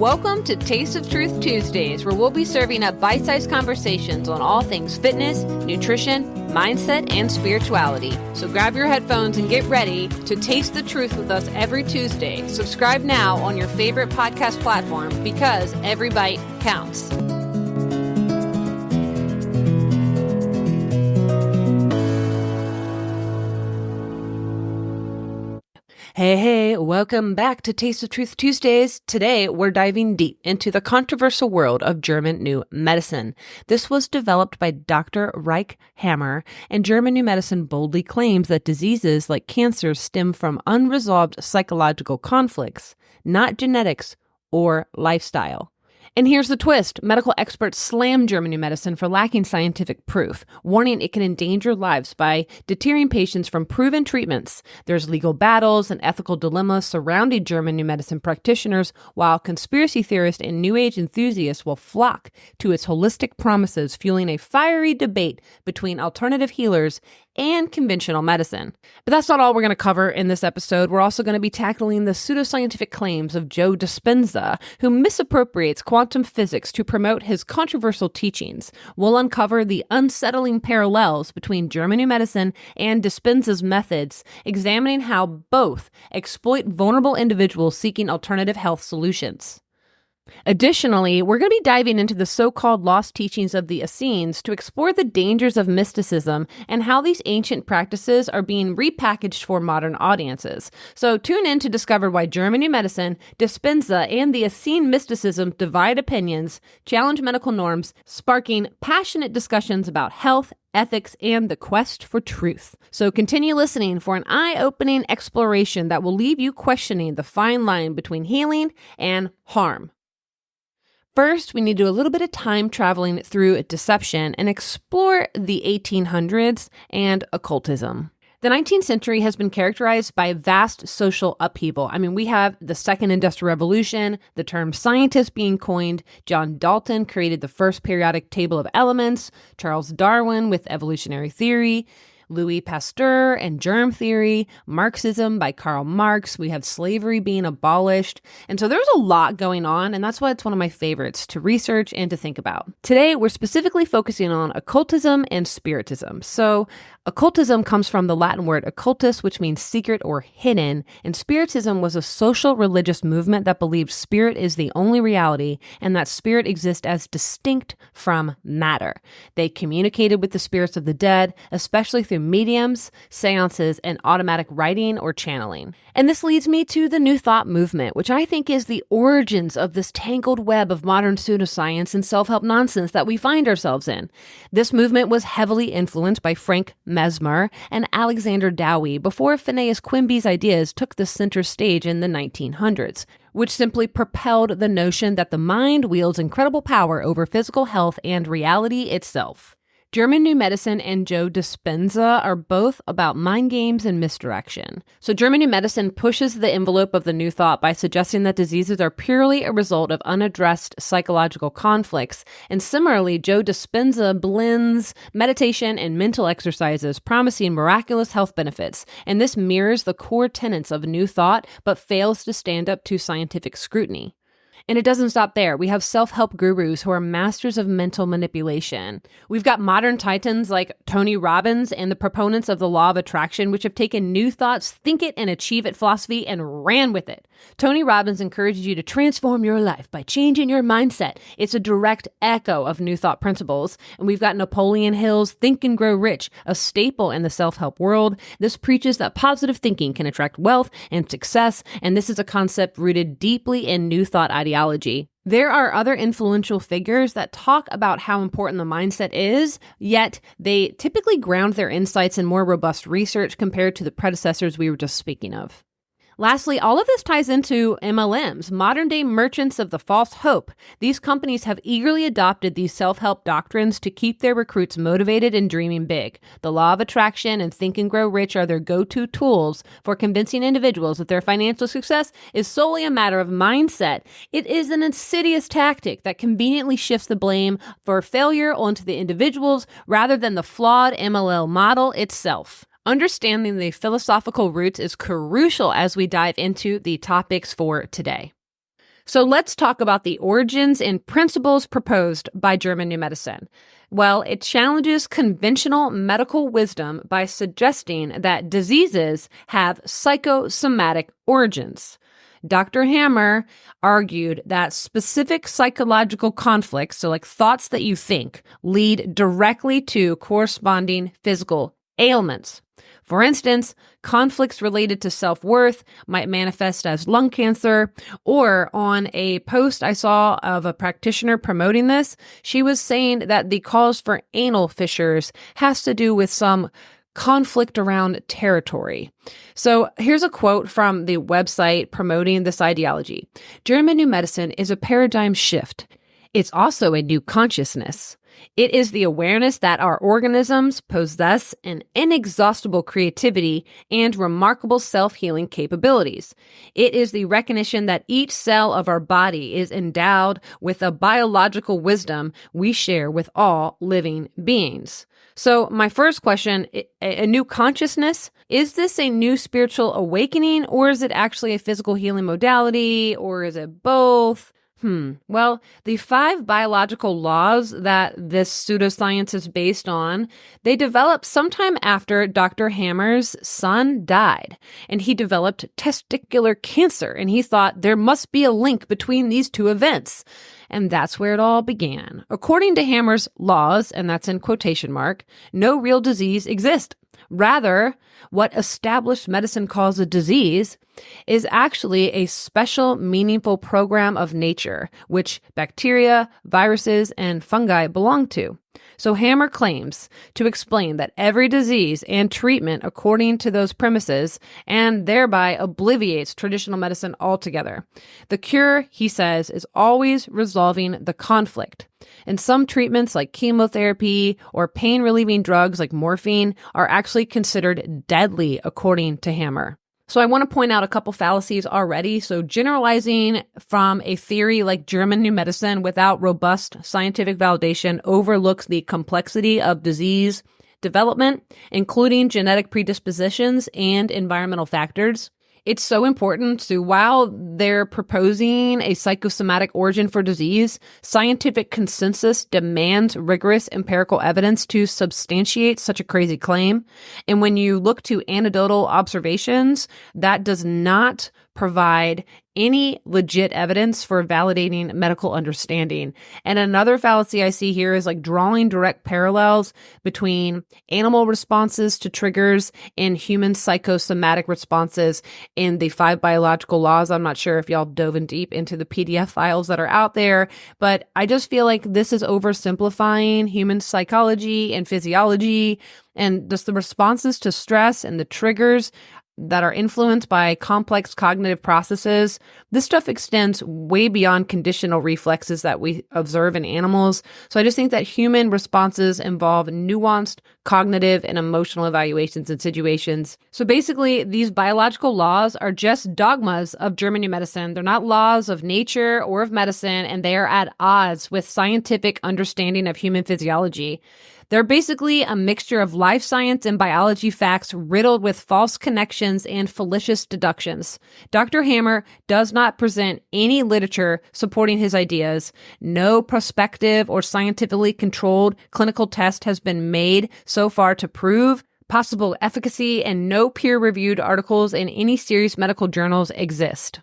Welcome to Taste of Truth Tuesdays, where we'll be serving up bite-sized conversations on all things fitness, nutrition, mindset, and spirituality. So grab your headphones and get ready to taste the truth with us every Tuesday. Subscribe now on your favorite podcast platform because every bite counts. Hey, welcome back to Taste of Truth Tuesdays. Today, we're diving deep into the controversial world of German New Medicine. This was developed by Dr. Ryke Hamer, and German New Medicine boldly claims that diseases like cancer stem from unresolved psychological conflicts, not genetics or lifestyle. And here's the twist. Medical experts slam German New Medicine for lacking scientific proof, warning it can endanger lives by deterring patients from proven treatments. There's legal battles and ethical dilemmas surrounding German New Medicine practitioners, while conspiracy theorists and New Age enthusiasts will flock to its holistic promises, fueling a fiery debate between alternative healers and conventional medicine. But that's not all we're going to cover in this episode. We're also going to be tackling the pseudoscientific claims of Joe Dispenza, who misappropriates quantum physics to promote his controversial teachings. We'll uncover the unsettling parallels between German New Medicine and Dispenza's methods, examining how both exploit vulnerable individuals seeking alternative health solutions. Additionally, we're going to be diving into the so-called lost teachings of the Essenes to explore the dangers of mysticism and how these ancient practices are being repackaged for modern audiences. So tune in to discover why German New Medicine, Dispenza, and the Essene mysticism divide opinions, challenge medical norms, sparking passionate discussions about health, ethics, and the quest for truth. So continue listening for an eye-opening exploration that will leave you questioning the fine line between healing and harm. First, we need to do a little bit of time traveling through deception and explore the 1800s and occultism. The 19th century has been characterized by vast social upheaval. We have the Second Industrial Revolution, the term scientist being coined, John Dalton created the first periodic table of elements, Charles Darwin with evolutionary theory, Louis Pasteur and germ theory, Marxism by Karl Marx. We have slavery being abolished. And so there's a lot going on, and that's why it's one of my favorites to research and to think about. Today, we're specifically focusing on occultism and spiritism. So occultism comes from the Latin word occultus, which means secret or hidden, and spiritism was a social religious movement that believed spirit is the only reality and that spirit exists as distinct from matter. They communicated with the spirits of the dead, especially through mediums, seances, and automatic writing or channeling. And this leads me to the New Thought movement, which I think is the origins of this tangled web of modern pseudoscience and self-help nonsense that we find ourselves in. This movement was heavily influenced by Frank Mesmer and Alexander Dowie before Phineas Quimby's ideas took the center stage in the 1900s, which simply propelled the notion that the mind wields incredible power over physical health and reality itself. German New Medicine and Joe Dispenza are both about mind games and misdirection. So German New Medicine pushes the envelope of the New Thought by suggesting that diseases are purely a result of unaddressed psychological conflicts. And similarly, Joe Dispenza blends meditation and mental exercises, promising miraculous health benefits. And this mirrors the core tenets of New Thought, but fails to stand up to scientific scrutiny. And it doesn't stop there. We have self-help gurus who are masters of mental manipulation. We've got modern titans like Tony Robbins and the proponents of the law of attraction, which have taken New Thought's think it and achieve it philosophy and ran with it. Tony Robbins encourages you to transform your life by changing your mindset. It's a direct echo of New Thought principles. And we've got Napoleon Hill's Think and Grow Rich, a staple in the self-help world. This preaches that positive thinking can attract wealth and success, and this is a concept rooted deeply in New Thought ideology. There are other influential figures that talk about how important the mindset is, yet they typically ground their insights in more robust research compared to the predecessors we were just speaking of. Lastly, all of this ties into MLMs, modern-day merchants of the false hope. These companies have eagerly adopted these self-help doctrines to keep their recruits motivated and dreaming big. The law of attraction and Think and Grow Rich are their go-to tools for convincing individuals that their financial success is solely a matter of mindset. It is an insidious tactic that conveniently shifts the blame for failure onto the individuals rather than the flawed MLM model itself. Understanding the philosophical roots is crucial as we dive into the topics for today. So let's talk about the origins and principles proposed by German New Medicine. Well, it challenges conventional medical wisdom by suggesting that diseases have psychosomatic origins. Dr. Hamer argued that specific psychological conflicts, so like thoughts that you think, lead directly to corresponding physical ailments. For instance, conflicts related to self-worth might manifest as lung cancer, or on a post I saw of a practitioner promoting this, she was saying that the cause for anal fissures has to do with some conflict around territory. So here's a quote from the website promoting this ideology. German New Medicine is a paradigm shift. It's also a new consciousness. It is the awareness that our organisms possess an inexhaustible creativity and remarkable self-healing capabilities. It is the recognition that each cell of our body is endowed with a biological wisdom we share with all living beings. So my first question, a new consciousness, is this a new spiritual awakening, or is it actually a physical healing modality, or is it both? Well, the 5 biological laws that this pseudoscience is based on, they developed sometime after Dr. Hamer's son died, and he developed testicular cancer, and he thought there must be a link between these two events. And that's where it all began. According to Hamer's laws, and that's in quotation mark, no real disease exists. Rather, what established medicine calls a disease is actually a special, meaningful program of nature, which bacteria, viruses, and fungi belong to. So Hamer claims to explain that every disease and treatment according to those premises, and thereby obliviates traditional medicine altogether. The cure, he says, is always resolving the conflict. And some treatments like chemotherapy or pain-relieving drugs like morphine are actually considered deadly, according to Hamer. So I want to point out a couple fallacies already. So generalizing from a theory like German New Medicine without robust scientific validation overlooks the complexity of disease development, including genetic predispositions and environmental factors. It's so important. So while they're proposing a psychosomatic origin for disease, scientific consensus demands rigorous empirical evidence to substantiate such a crazy claim. And when you look to anecdotal observations, that does not provide any legit evidence for validating medical understanding. And another fallacy I see here is like drawing direct parallels between animal responses to triggers and human psychosomatic responses in the 5 biological laws. I'm not sure if y'all dove in deep into the PDF files that are out there, but I just feel like this is oversimplifying human psychology and physiology, and just the responses to stress and the triggers that are influenced by complex cognitive processes. This stuff extends way beyond conditional reflexes that we observe in animals. So I just think that human responses involve nuanced cognitive and emotional evaluations and situations. So basically, these biological laws are just dogmas of German New Medicine. They're not laws of nature or of medicine, and they are at odds with scientific understanding of human physiology. They're basically a mixture of life science and biology facts riddled with false connections and fallacious deductions. Dr. Hamer does not present any literature supporting his ideas. No prospective or scientifically controlled clinical test has been made so far to prove possible efficacy, and no peer-reviewed articles in any serious medical journals exist.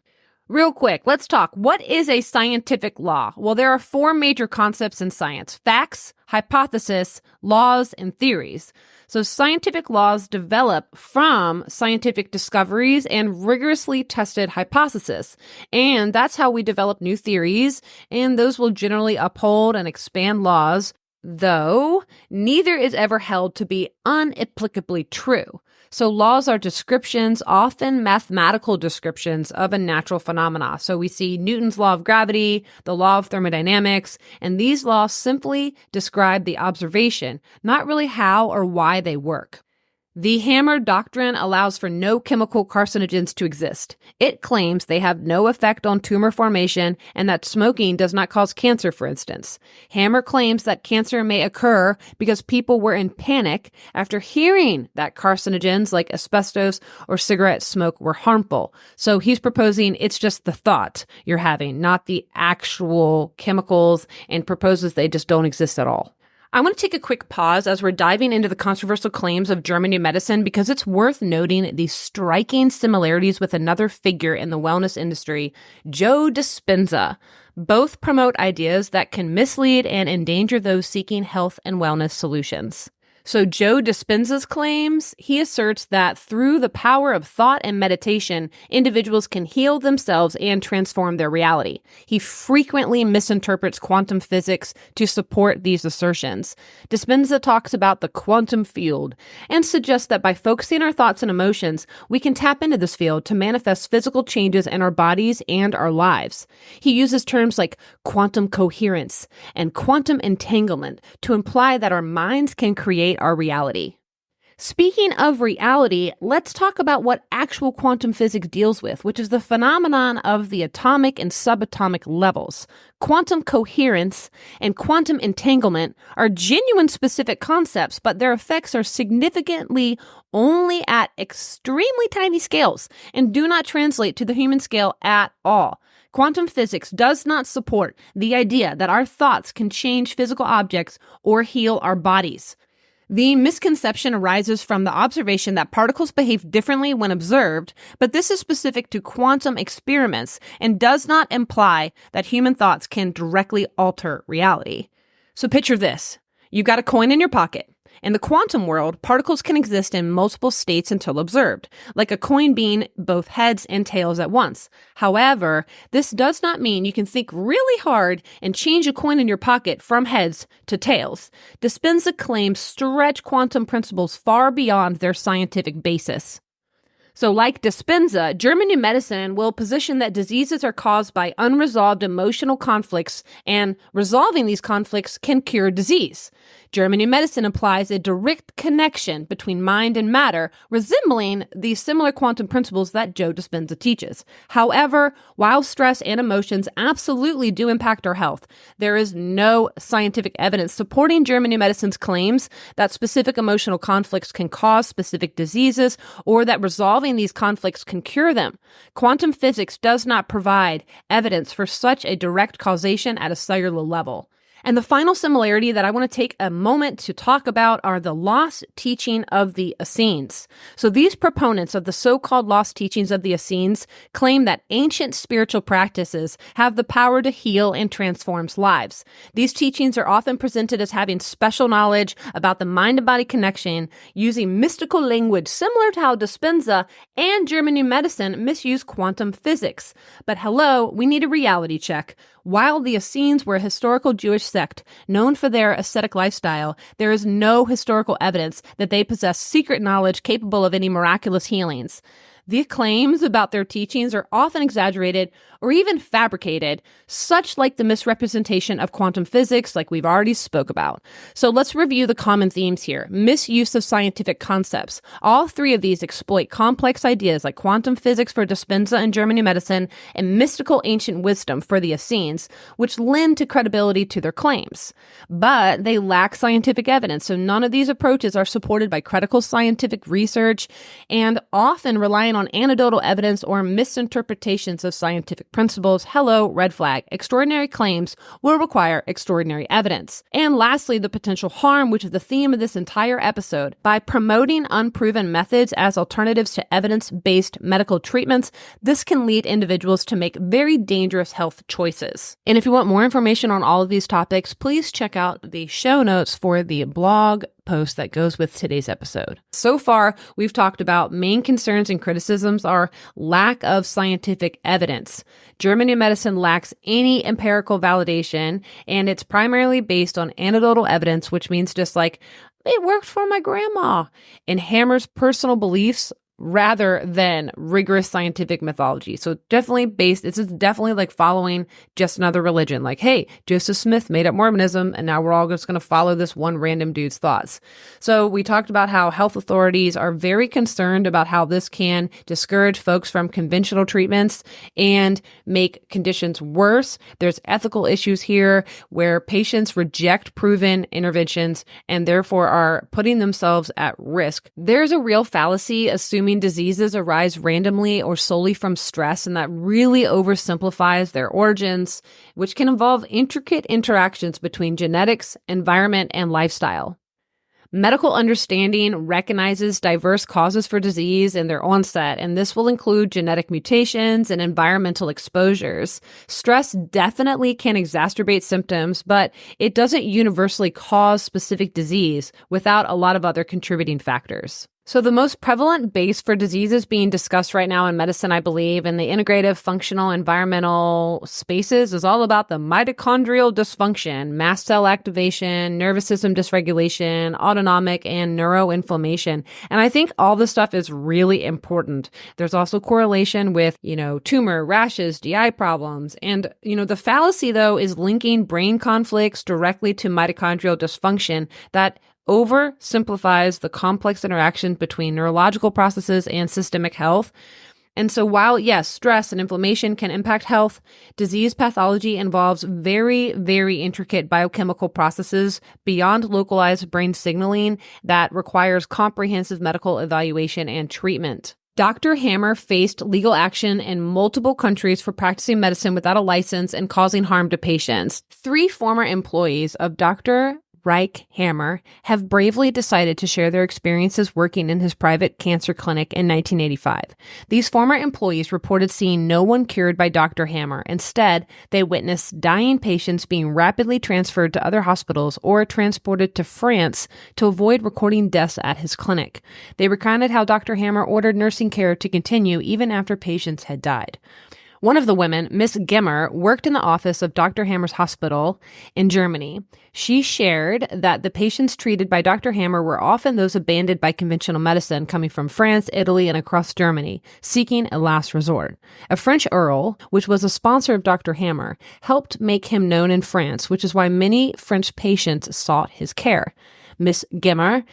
Real quick, let's talk. What is a scientific law? Well, there are 4 major concepts in science: facts, hypothesis, laws, and theories. So scientific laws develop from scientific discoveries and rigorously tested hypotheses. And that's how we develop new theories, and those will generally uphold and expand laws, though neither is ever held to be unapplicably true. So laws are descriptions, often mathematical descriptions of a natural phenomena. So we see Newton's law of gravity, the law of thermodynamics, and these laws simply describe the observation, not really how or why they work. The Hamer doctrine allows for no chemical carcinogens to exist. It claims they have no effect on tumor formation and that smoking does not cause cancer, for instance. Hamer claims that cancer may occur because people were in panic after hearing that carcinogens like asbestos or cigarette smoke were harmful. So he's proposing it's just the thought you're having, not the actual chemicals, and proposes they just don't exist at all. I want to take a quick pause as we're diving into the controversial claims of German new medicine because it's worth noting the striking similarities with another figure in the wellness industry, Joe Dispenza. Both promote ideas that can mislead and endanger those seeking health and wellness solutions. So Joe Dispenza's claims, he asserts that through the power of thought and meditation, individuals can heal themselves and transform their reality. He frequently misinterprets quantum physics to support these assertions. Dispenza talks about the quantum field and suggests that by focusing our thoughts and emotions, we can tap into this field to manifest physical changes in our bodies and our lives. He uses terms like quantum coherence and quantum entanglement to imply that our minds can create our reality. Speaking of reality, let's talk about what actual quantum physics deals with, which is the phenomenon of the atomic and subatomic levels. Quantum coherence and quantum entanglement are genuine specific concepts, but their effects are significantly only at extremely tiny scales and do not translate to the human scale at all. Quantum physics does not support the idea that our thoughts can change physical objects or heal our bodies. The misconception arises from the observation that particles behave differently when observed, but this is specific to quantum experiments and does not imply that human thoughts can directly alter reality. So picture this. You've got a coin in your pocket. In the quantum world, particles can exist in multiple states until observed, like a coin being both heads and tails at once. However, this does not mean you can think really hard and change a coin in your pocket from heads to tails. Dispenza claims stretch quantum principles far beyond their scientific basis. So like Dispenza, German new medicine will position that diseases are caused by unresolved emotional conflicts, and resolving these conflicts can cure disease. German new medicine implies a direct connection between mind and matter, resembling the similar quantum principles that Joe Dispenza teaches. However, while stress and emotions absolutely do impact our health, there is no scientific evidence supporting German new medicine's claims that specific emotional conflicts can cause specific diseases or that resolving these conflicts can cure them. Quantum physics does not provide evidence for such a direct causation at a cellular level. And the final similarity that I want to take a moment to talk about are the lost teaching of the Essenes. So these proponents of the so-called lost teachings of the Essenes claim that ancient spiritual practices have the power to heal and transform lives. These teachings are often presented as having special knowledge about the mind and body connection, using mystical language similar to how Dispenza and German new medicine misuse quantum physics. But hello, we need a reality check. While the Essenes were a historical Jewish sect known for their ascetic lifestyle, there is no historical evidence that they possess secret knowledge capable of any miraculous healings. The claims about their teachings are often exaggerated or even fabricated, such like the misrepresentation of quantum physics like we've already spoke about. So let's review the common themes here. Misuse of scientific concepts. All three of these exploit complex ideas like quantum physics for Dispenza and German new medicine and mystical ancient wisdom for the Essenes, which lend to credibility to their claims. But they lack scientific evidence, so none of these approaches are supported by critical scientific research and often relying on anecdotal evidence or misinterpretations of scientific principles. Hello, red flag. Extraordinary claims will require extraordinary evidence. And lastly, the potential harm, which is the theme of this entire episode. By promoting unproven methods as alternatives to evidence-based medical treatments, this can lead individuals to make very dangerous health choices. And if you want more information on all of these topics, please check out the show notes for the blog post that goes with today's episode. So far, we've talked about main concerns and criticisms are lack of scientific evidence. German new medicine lacks any empirical validation, and it's primarily based on anecdotal evidence, which means just like, it worked for my grandma. And Hamer's personal beliefs rather than rigorous scientific mythology. So it's definitely like following just another religion. Like, hey, Joseph Smith made up Mormonism, and now we're all just going to follow this one random dude's thoughts. So we talked about how health authorities are very concerned about how this can discourage folks from conventional treatments and make conditions worse. There's ethical issues here where patients reject proven interventions and therefore are putting themselves at risk. There's a real fallacy assuming diseases arise randomly or solely from stress, and that really oversimplifies their origins, which can involve intricate interactions between genetics, environment, and lifestyle. Medical understanding recognizes diverse causes for disease and their onset, and this will include genetic mutations and environmental exposures. Stress definitely can exacerbate symptoms, but it doesn't universally cause specific disease without a lot of other contributing factors. So the most prevalent base for diseases being discussed right now in medicine, I believe, in the integrative, functional, environmental spaces is all about the mitochondrial dysfunction, mast cell activation, nervous system dysregulation, autonomic, and neuroinflammation. And I think all this stuff is really important. There's also correlation with, tumor, rashes, GI problems. And, the fallacy, though, is linking brain conflicts directly to mitochondrial dysfunction that oversimplifies the complex interaction between neurological processes and systemic health. And so while, yes, stress and inflammation can impact health, disease pathology involves very, very intricate biochemical processes beyond localized brain signaling that requires comprehensive medical evaluation and treatment. Dr. Hamer faced legal action in multiple countries for practicing medicine without a license and causing harm to patients. 3 former employees of Dr. Ryke Hamer have bravely decided to share their experiences working in his private cancer clinic in 1985. These former employees reported seeing no one cured by Dr. Hamer. Instead, they witnessed dying patients being rapidly transferred to other hospitals or transported to France to avoid recording deaths at his clinic. They recounted how Dr. Hamer ordered nursing care to continue even after patients had died. One of the women, Miss Gemer, worked in the office of Dr. Hamer's hospital in Germany. She shared that the patients treated by Dr. Hamer were often those abandoned by conventional medicine coming from France, Italy, and across Germany, seeking a last resort. A French earl, which was a sponsor of Dr. Hamer, helped make him known in France, which is why many French patients sought his care. Miss Gemer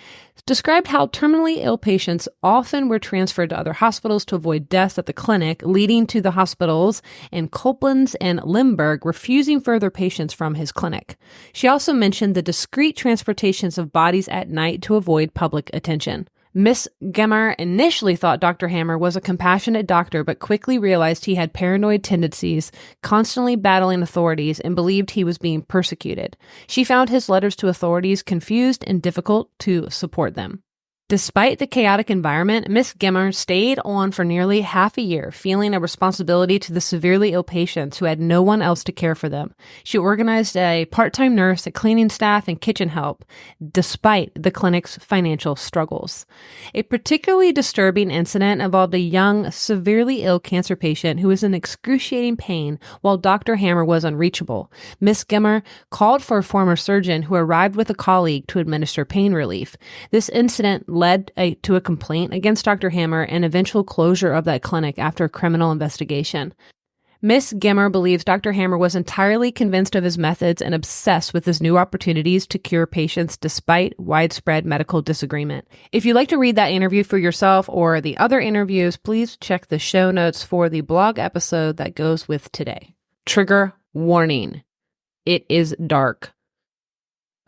described how terminally ill patients often were transferred to other hospitals to avoid deaths at the clinic, leading to the hospitals in Koblenz and Limburg refusing further patients from his clinic. She also mentioned the discreet transportations of bodies at night to avoid public attention. Miss Gemer initially thought Dr. Hamer was a compassionate doctor, but quickly realized he had paranoid tendencies, constantly battling authorities, and believed he was being persecuted. She found his letters to authorities confused and difficult to support them. Despite the chaotic environment, Miss Gemer stayed on for nearly half a year, feeling a responsibility to the severely ill patients who had no one else to care for them. She organized a part-time nurse, a cleaning staff, and kitchen help, despite the clinic's financial struggles. A particularly disturbing incident involved a young, severely ill cancer patient who was in excruciating pain while Dr. Hamer was unreachable. Miss Gemer called for a former surgeon who arrived with a colleague to administer pain relief. This incident led to a complaint against Dr. Hamer and eventual closure of that clinic after a criminal investigation. Miss Gemer believes Dr. Hamer was entirely convinced of his methods and obsessed with his new opportunities to cure patients despite widespread medical disagreement. If you'd like to read that interview for yourself or the other interviews, please check the show notes for the blog episode that goes with today. Trigger warning. It is dark.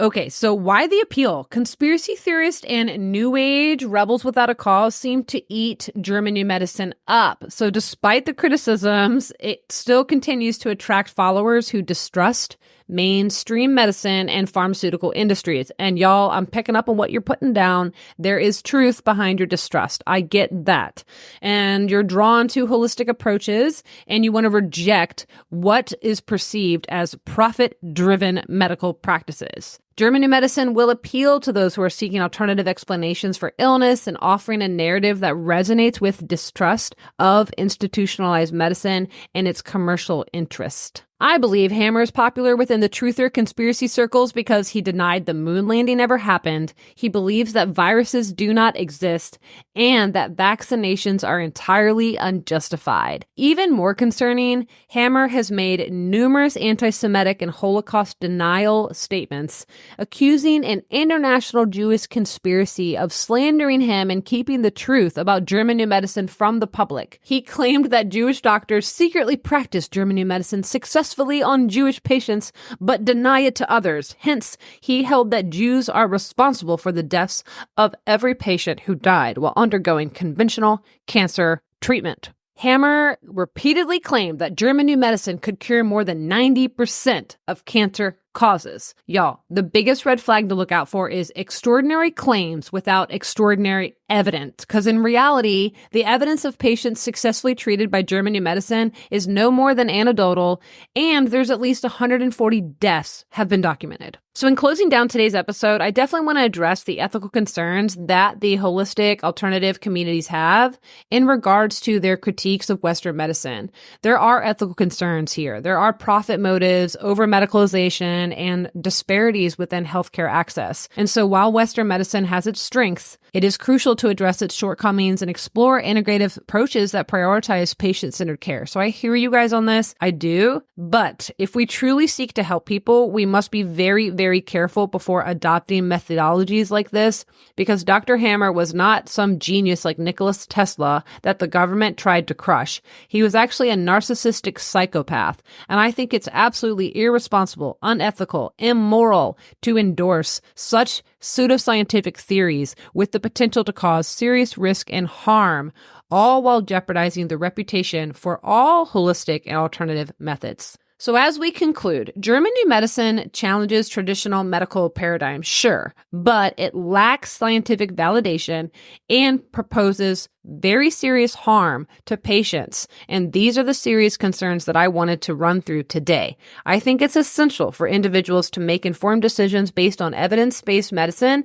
Okay, so why the appeal? Conspiracy theorists and New Age rebels without a cause seem to eat German new medicine up. So despite the criticisms, it still continues to attract followers who distrust mainstream medicine and pharmaceutical industries. And y'all, I'm picking up on what you're putting down. There is truth behind your distrust. I get that. And you're drawn to holistic approaches and you want to reject what is perceived as profit-driven medical practices. German New Medicine will appeal to those who are seeking alternative explanations for illness and offering a narrative that resonates with distrust of institutionalized medicine and its commercial interest. I believe Hamer is popular within the truther conspiracy circles because he denied the moon landing ever happened. He believes that viruses do not exist and that vaccinations are entirely unjustified. Even more concerning, Hamer has made numerous anti-Semitic and Holocaust denial statements, accusing an international Jewish conspiracy of slandering him and keeping the truth about German New Medicine from the public. He claimed that Jewish doctors secretly practiced German New Medicine successfully on Jewish patients, but deny it to others. Hence, he held that Jews are responsible for the deaths of every patient who died while undergoing conventional cancer treatment. Hamer repeatedly claimed that German New Medicine could cure more than 90% of cancer causes. Y'all, the biggest red flag to look out for is extraordinary claims without extraordinary evidence. Because in reality, the evidence of patients successfully treated by German New Medicine is no more than anecdotal, and there's at least 140 deaths have been documented. So in closing down today's episode, I definitely want to address the ethical concerns that the holistic alternative communities have in regards to their critiques of Western medicine. There are ethical concerns here. There are profit motives, over-medicalization, and disparities within healthcare access. And so while Western medicine has its strengths, it is crucial to address its shortcomings and explore integrative approaches that prioritize patient-centered care. So I hear you guys on this. I do. But if we truly seek to help people, we must be very, very careful before adopting methodologies like this, because Dr. Hamer was not some genius like Nikola Tesla that the government tried to crush. He was actually a narcissistic psychopath. And I think it's absolutely irresponsible, unethical, immoral to endorse such pseudoscientific theories with the potential to cause serious risk and harm, all while jeopardizing the reputation for all holistic and alternative methods. So as we conclude, German New Medicine challenges traditional medical paradigms, sure, but it lacks scientific validation and proposes very serious harm to patients. And these are the serious concerns that I wanted to run through today. I think it's essential for individuals to make informed decisions based on evidence-based medicine,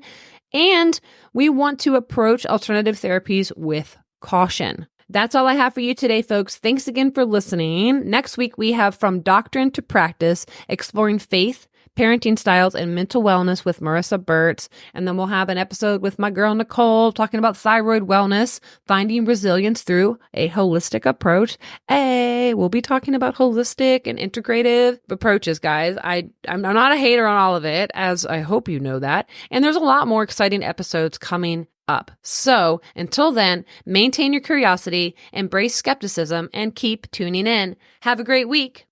and we want to approach alternative therapies with caution. That's all I have for you today, folks. Thanks again for listening. Next week, we have From Doctrine to Practice, exploring faith, parenting styles, and mental wellness with Marissa Burtz. And then we'll have an episode with my girl, Nicole, talking about thyroid wellness, finding resilience through a holistic approach. Hey, we'll be talking about holistic and integrative approaches, guys. I'm not a hater on all of it, as I hope you know that. And there's a lot more exciting episodes coming up. So until then, maintain your curiosity, embrace skepticism, and keep tuning in. Have a great week.